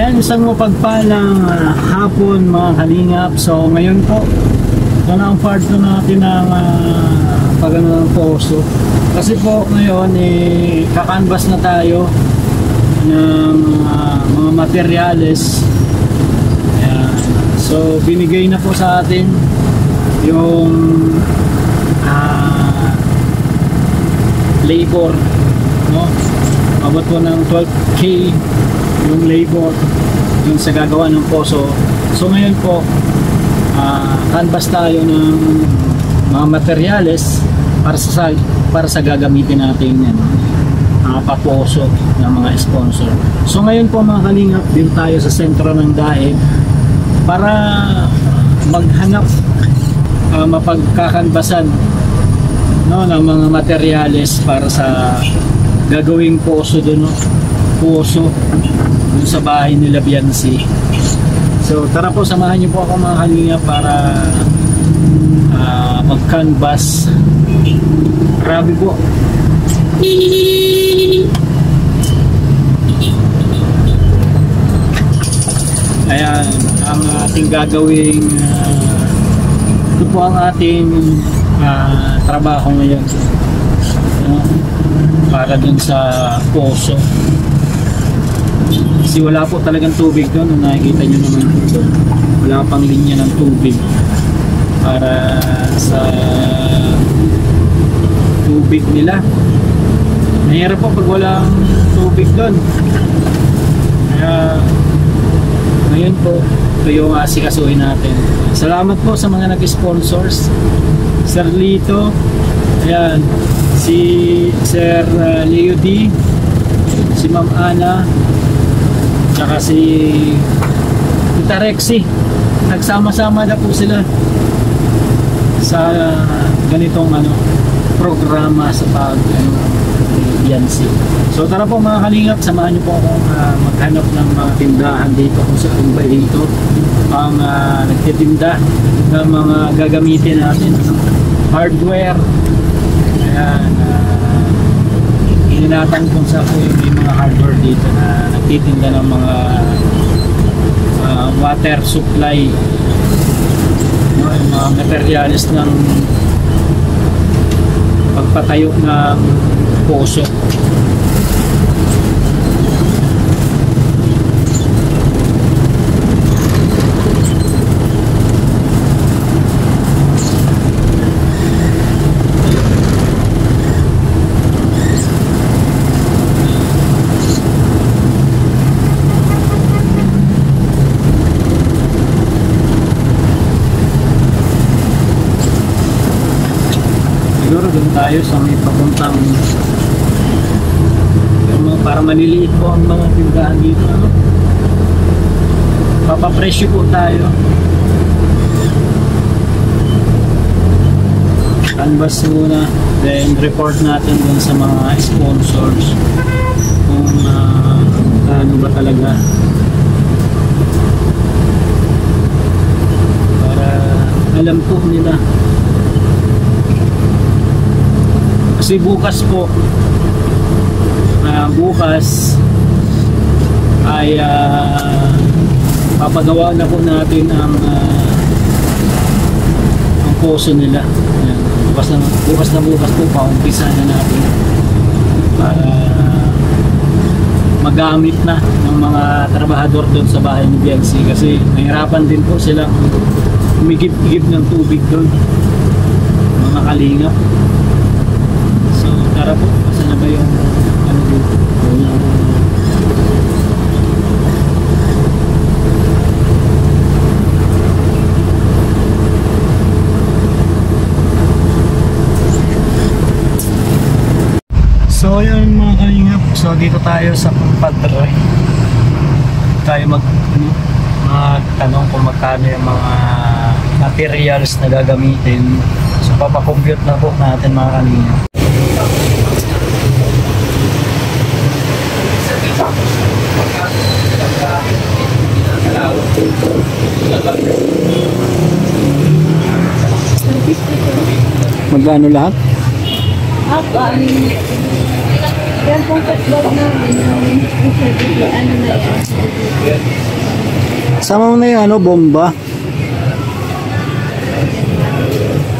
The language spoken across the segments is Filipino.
Ayan, isang mapagpalang hapon mga kalingap. So ngayon po, ito na ang part na natin ng pagano ng poso. Kasi po ngayon kakanvas na tayo ng mga materyales. Ayan. So binigay na po sa atin yung labor, no? Abot po ng 12K yung labor yung sa gagawa ng poso. So ngayon po canvas tayo ng mga materyales para sa gagamitin natin yan, paposo ng mga sponsor. So ngayon po mga kalingap, dito tayo sa sentro ng daig para maghanap mapagkakanbasan, no, ng mga materyales para sa gagawing poso doon, no? Poso doon sa bahay nila Biancy. So tara po, samahan niyo po ako mga kalingap para mag-canvas. Grabe po. Ayan ang ating gagawing ito po ang ating trabaho ngayon, para dun sa poso. Kasi wala po talagang tubig doon. Nakikita nyo naman ito, wala pang linya ng tubig para sa tubig nila. Mahirap po pag walang tubig doon. Kaya ngayon po, ito yung asikasuhin natin. Salamat po sa mga nag-sponsors, Sir Lito, ayan, si Sir Leo D, si Ma'am Ana, tsaka si Tita Rexy. Nagsama-sama na po sila sa ganitong programa sa Biancy. So tara po mga kalingap, samahan niyo po akong maghanap ng mga tindahan dito kung saan ba dito ang nagtitinda ng mga gagamitin natin, hardware. Ayan, inilatan kung saan po yung mga hardware dito na nagtitinda ng mga water supply, no, yung mga materials ng pagpatayo ng poso. Siguro doon tayo sa may papuntang para maliliit po ang mga tindahan dito, ano? Papapresyo po tayo. Canvas muna, then report natin dun sa mga sponsors kung ano ba talaga, para alam po nila. Kasi bukas po, bukas ay papagawa na po natin ang poso nila. Ayan. Bukas na po paumpisa na natin para magamit na ng mga trabahador doon sa bahay ni Biancy, kasi nahirapan din po sila umigip-igip ng tubig doon, mga kalingap. So tara po, kasi na ba yung dito? So yun mga kalingap, so dito tayo sa Padre. Tayo magtanong kung magkano yung mga materials na gagamitin. So papakompute na po natin mga kalingap. Magkano lahat? Yan pong katlog namin, ano na yan? Sama mo na yung ano, bomba.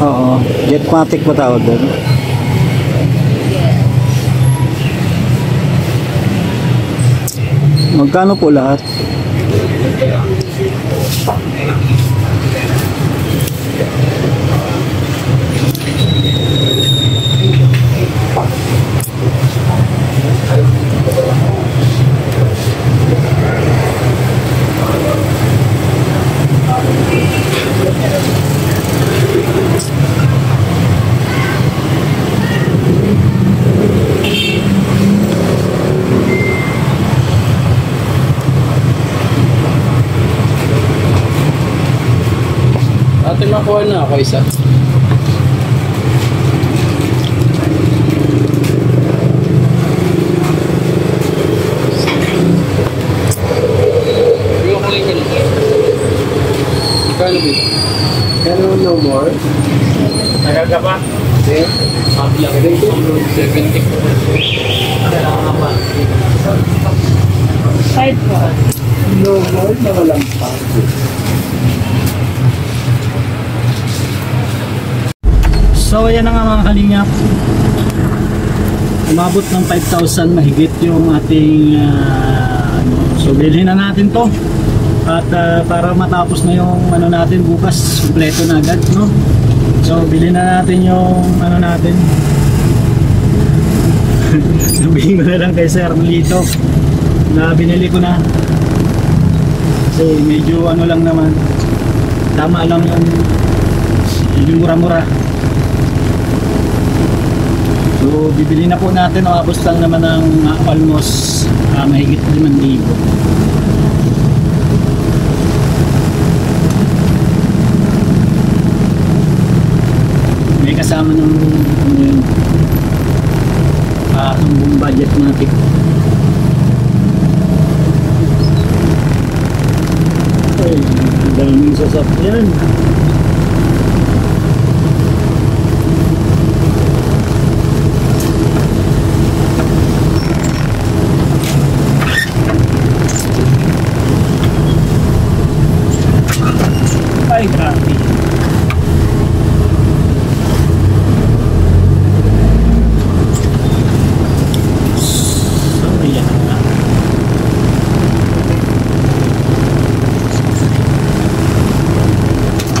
Oo, jetmatic pa tawag doon. Magkano po lahat? Ate, makuha na ako isa. Kano ba? Kano no more? Nagaga pa? Okay. Mabiyang 70. Kailangan pa. 5 po. No more na walang pa. So ayan na nga mga kalingap, umabot ng 5,000 mahigit yung ating so bilhin na natin to at para matapos na yung ano natin bukas, kompleto na agad, no? So bilhin na natin yung ano natin. Sabihin ko na lang kay Sir Lito na binili ko na kasi medyo ano lang naman, tama lang yung mura-mura. So bibili na po natin, abos lang naman ng almost mahigit 5,000. May kasama ng ano yun, tumbong budget natin. Ay, daming sasakyan. Ay, grabe. So, ayan na.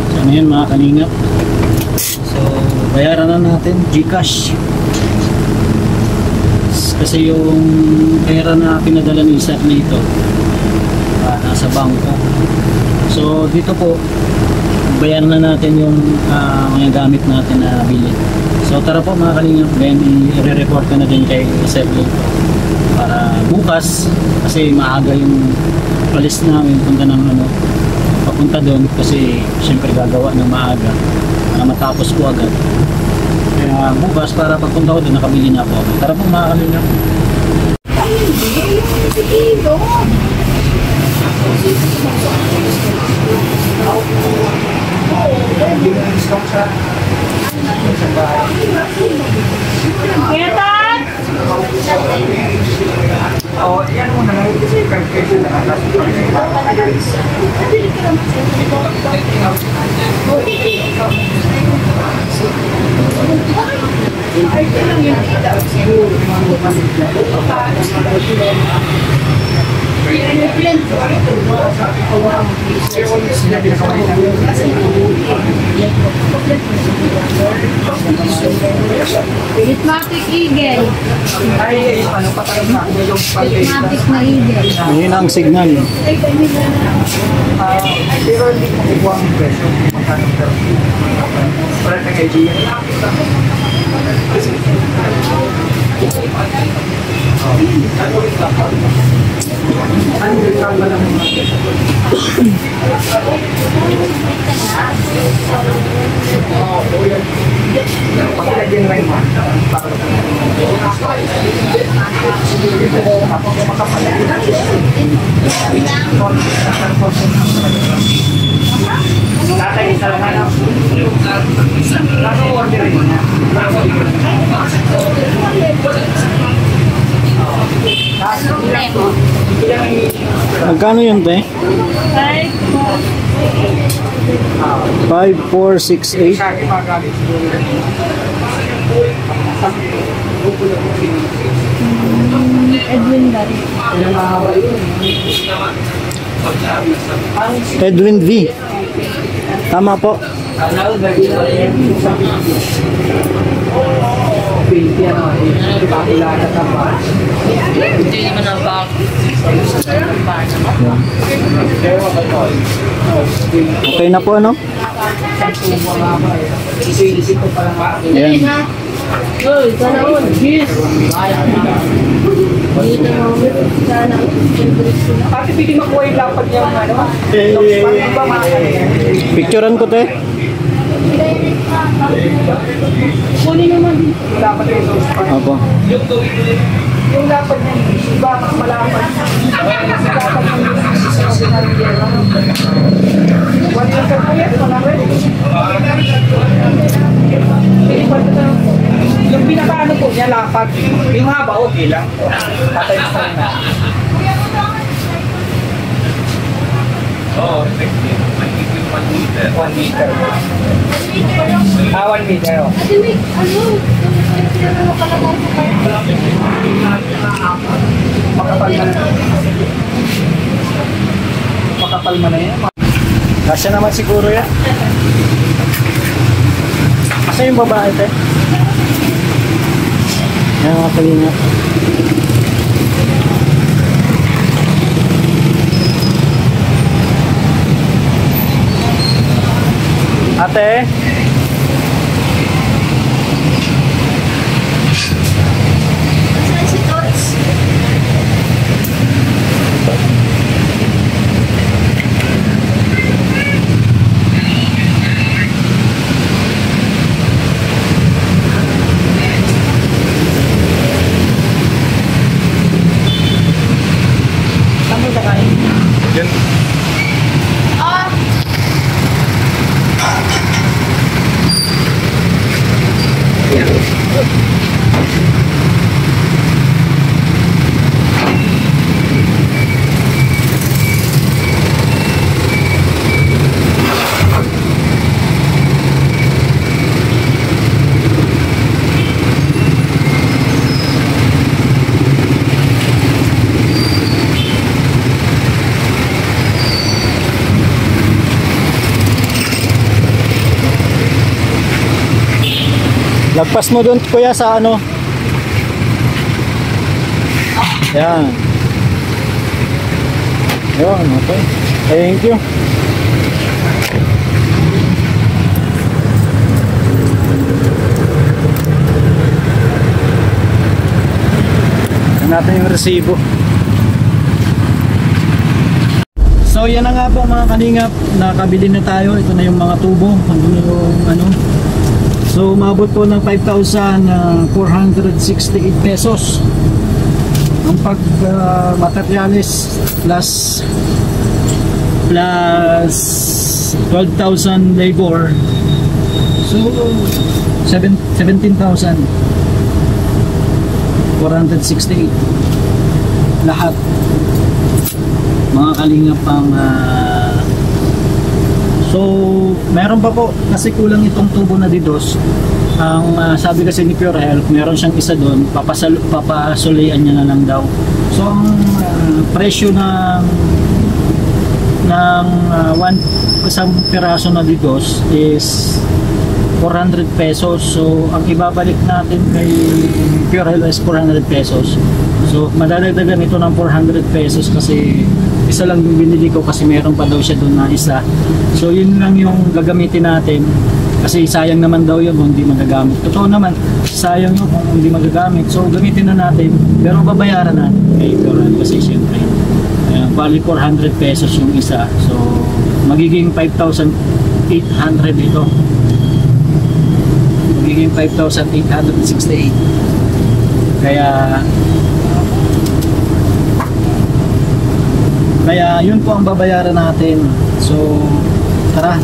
So, ngayon mga kalingap. So, bayaran na natin GCash. Kasi yung pera na pinadala ni Sir nito nasa bangko. So, dito po bayaran na natin yung mga gamit natin na bili. So tara po mga kalingap, then i-report ko na din kay Sir Lito para bukas, kasi maaga yung palis namin punta ng ano, papunta doon kasi syempre gagawa ng maaga para matapos ko agad. Kaya bukas para pagpunta ko doon nakabili na ako. Tara po mga kalingap. Ketan! Oh, yan muna lang kasi calculation na atas. Hitmatic Eagle. Ay, ano pa tayo na? Hitmatic na Eagle. Ngayon ang signal. Pero hindi ko kukuha ang presyo. Magkano pero? Para na kay Gia. Ano yung tama lang mga presyo? Pakilagyan lang mo. Tatay, isa lang hanap. Nasa order rin niya. Magkano yun, te? 5468. Sa akin magalit. Edwin Dari. Edwin V. Tama po. Okay na po, ano? Ayan. Uy, sana all. Yes. Dito mo. Sana all. Pati pili makuha yung lapad niya ano? Picturean ko, te. Kunin naman din. Lapad yung sauce pan. Opo. Yung lapad niya, iba mas malapad. Lapad ng one year po yan, malapad. Yung pinakaano po niya, lapad. Yung haba, okay lang. Patay sa na. Oh, effective. 1 meter. 1 meter. 1 meter. Oh. Kasi may, ano, ano kalagay sa Makapal na. Makapal mo na yan. Kasya naman siguro yan. Kasi yung babae, te. Yan mga kalinga. Ate. Saan si Tots? Saan mo kakain? Yan. Ah! Lagpas mo doon, kuya, sa ano. Yan. Yun, okay. Thank you. Yan natin yung resibo. So yan na nga po mga kalingap, nakabili na tayo. Ito na yung mga tubo. Ano yung ano. So umabot po ng 5,468 pesos ang pag materialis plus 12,000 labor. So 17,468 lahat mga kalingap ang so meron pa po kasi kulang itong tubo na didos. Ang sabi kasi ni Pure Health, meron siyang isa doon, papasulian niya na lang daw. So ang presyo ng isang piraso na didos is 400 pesos. So ang ibabalik natin kay Pure Health is 400 pesos. So madadagdagan ito ng 400 pesos kasi isa lang yung binili ko kasi meron pa daw siya doon na isa. So yun lang yung gagamitin natin kasi sayang naman daw yun kung hindi magagamit. Totoo naman, sayang yun kung hindi magagamit. So gamitin na natin pero babayaran natin kay Pure Health kasi syempre bali 400 pesos yung isa. So magiging 5,800 ito. Magiging 5,868. Kaya yun po ang babayaran natin. So tara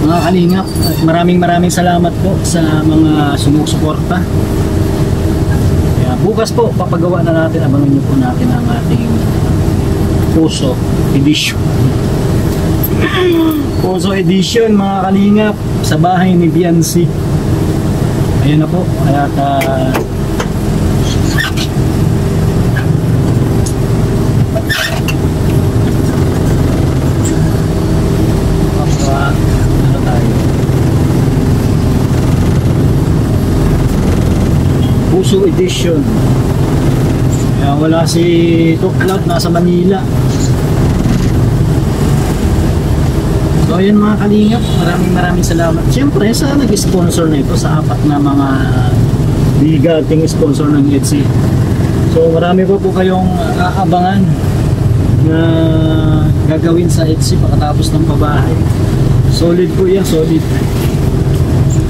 mga kalingap, at maraming salamat po sa mga sumusuporta. Kaya bukas po, papagawa na natin, abangan nyo po natin ang ating Puso Edition. Puso Edition, mga kalingap, sa bahay ni Biancy. Ayan na po, kaya ano tayo? Puso Edition. Kaya wala si Tuklap, nasa Manila. So ayun mga kalingap, maraming salamat. Siyempre sa nag-sponsor na ito, sa apat na mga bigating sponsor ng Etsy. So marami po kayong aabangan na gagawin sa Etsy pagkatapos ng pabahay. Solid po yan, solid.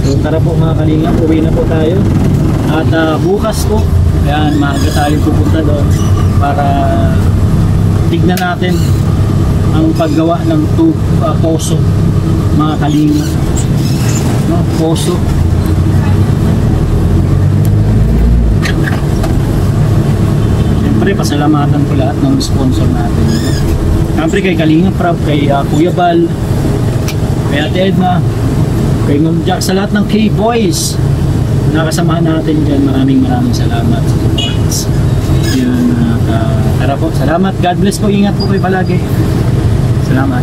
So tara po mga kalingap, uwi na po tayo. At bukas po, ayan, maaga tayo pupunta doon para tignan natin ang paggawa ng poso, mga kalingap, no? Poso. Siyempre pasalamatan ko lahat ng sponsor natin. Siyempre kay Kalingap Prab, kay Kuya Bal, kay Ate Edna, kay Ma'am Jack, sa lahat ng K-Boys nakasamahan natin dyan. Maraming salamat sa supports. Yun, tara po, salamat. God bless po, ingat po kayo palagi. Salamat.